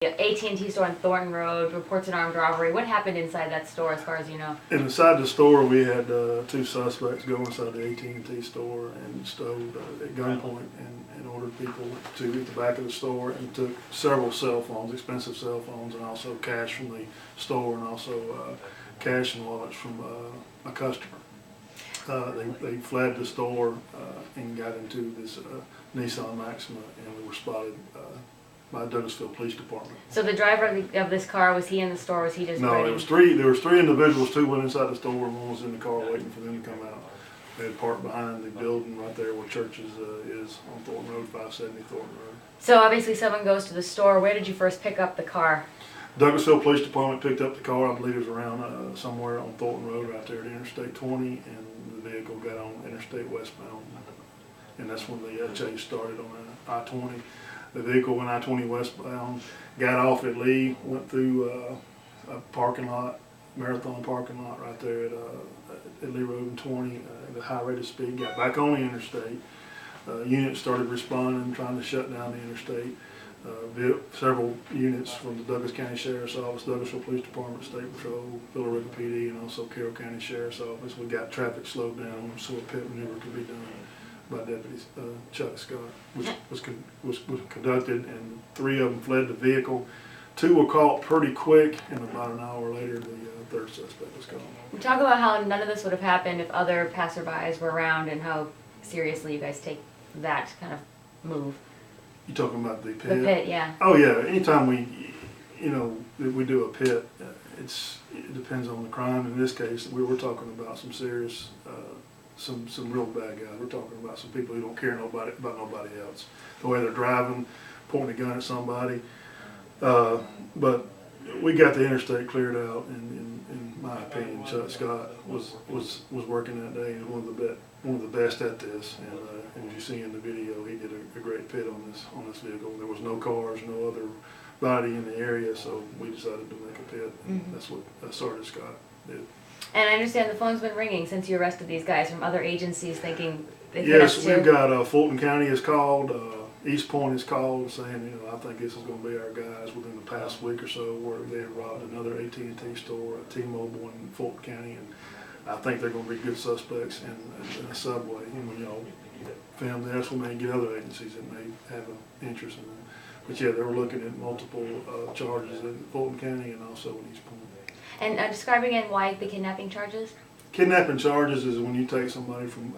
AT&T store on Thornton Road, reports an armed robbery. What happened inside that store as far as you know? Inside the store, we had two suspects go inside the AT&T store and stole at gunpoint and ordered people to get the back of the store and took several cell phones, expensive cell phones, and also cash from the store and also cash and wallets from a customer. They fled the store and got into this Nissan Maxima, and we were spotted by Douglasville Police Department. So the driver of this car, was he in the store? Was he just No, ready? it was three. There was three individuals. Two went inside the store, and one was in the car waiting for them to come out. They had parked behind the building right there where Churches is on Thornton Road, 570 Thornton Road. So obviously someone goes to the store. Where did you first pick up the car? Douglasville Police Department picked up the car. I believe it was around somewhere on Thornton Road right there at Interstate 20, and the vehicle got on Interstate westbound. And that's when the chase started on I-20. The vehicle went I-20 westbound, got off at Lee, went through a parking lot, Marathon parking lot right there at Lee Road and 20 at a high rate of speed, got back on the interstate. Units started responding, trying to shut down the interstate. Several units from the Douglas County Sheriff's Office, Douglasville Police Department, State Patrol, Villa PD, and also Carroll County Sheriff's Office. We got traffic slowed down so a pit maneuver could be done by Deputy Chuck Scott, which was conducted, and three of them fled the vehicle. Two were caught pretty quick, and about an hour later, the third suspect was caught. We talk about how none of this would have happened if other passerbys were around, and how seriously you guys take that kind of move. You talking about the pit? The pit, yeah. Oh yeah. Anytime we do a pit, it depends on the crime. In this case, we were talking about some serious. Some real bad guys. We're talking about some people who don't care about nobody else. The way they're driving, pointing a gun at somebody. But we got the interstate cleared out, and in my opinion, Chuck Scott was working that day and one of the best at this. And as you see in the video, he did a great pit on this vehicle. There was no cars, no other body in the area, so we decided to make a pit. And that's what Sergeant Scott did. And I understand the phone's been ringing since you arrested these guys from other agencies thinking they could Yes, us we've too. got Fulton County is called, East Point is called, saying, I think this is going to be our guys within the past week or so, where they have robbed another AT&T store, a T-Mobile in Fulton County, and I think they're going to be good suspects in a subway. And when y'all film this, we may get other agencies that may have an interest in them. But yeah, they were looking at multiple charges in Fulton County and also in East Point. And describe again why the kidnapping charges? Kidnapping charges is when you take somebody from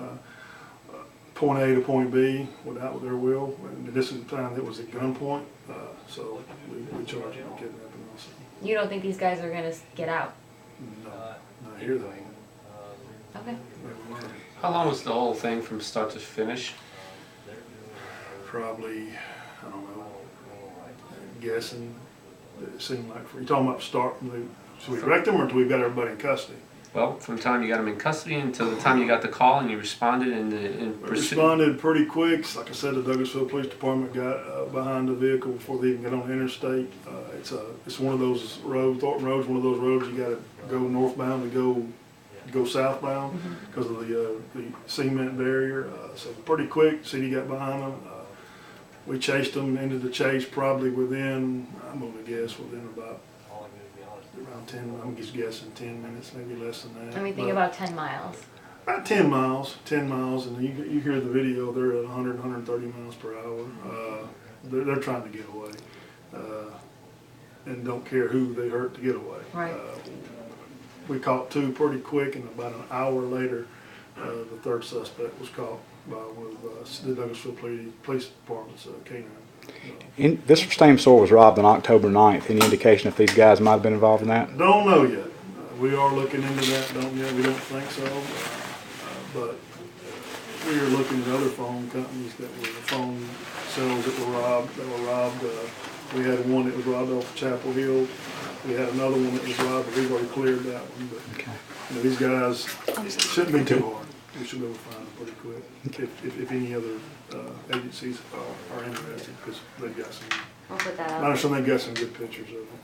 point A to point B without their will. And this is the time it was at gunpoint, so we charge them with kidnapping also. You don't think these guys are going to get out? No, not here though. Okay. How long was the whole thing from start to finish? Probably, I don't know, guessing. It seemed like, you talking about start from the, so we wrecked them or until we got everybody in custody? Well, from the time you got them in custody until the time you got the call and you responded in We pursuit. responded pretty quick. Like I said, the Douglasville Police Department got behind the vehicle before they even got on the interstate. It's one of those roads, Thornton Road's one of those roads you got to go northbound to go southbound because of the cement barrier. So pretty quick, city got behind them. We chased them into the chase probably within, I'm going to guess, within about around 10, I'm just guessing 10 minutes, maybe less than that. I mean, think about 10 miles. About 10 miles, and you hear the video, they're at 100, 130 miles per hour. They're trying to get away and don't care who they hurt to get away. Right. We caught two pretty quick, and about an hour later, the third suspect was caught by one of the Douglasville Police Department's K9. This same store was robbed on October 9th. Any indication if these guys might have been involved in that? Don't know yet. We are looking into that. We don't think so. But we are looking at other phone companies that were phone cells that were robbed. We had one that was robbed off Chapel Hill. We had another one that was robbed, but we've already cleared that one. But okay. These guys, it shouldn't be too hard. We should be able to find them pretty quick if any other agencies are interested, because they've got some. I'll put that I out. understand they've got some good pictures of them.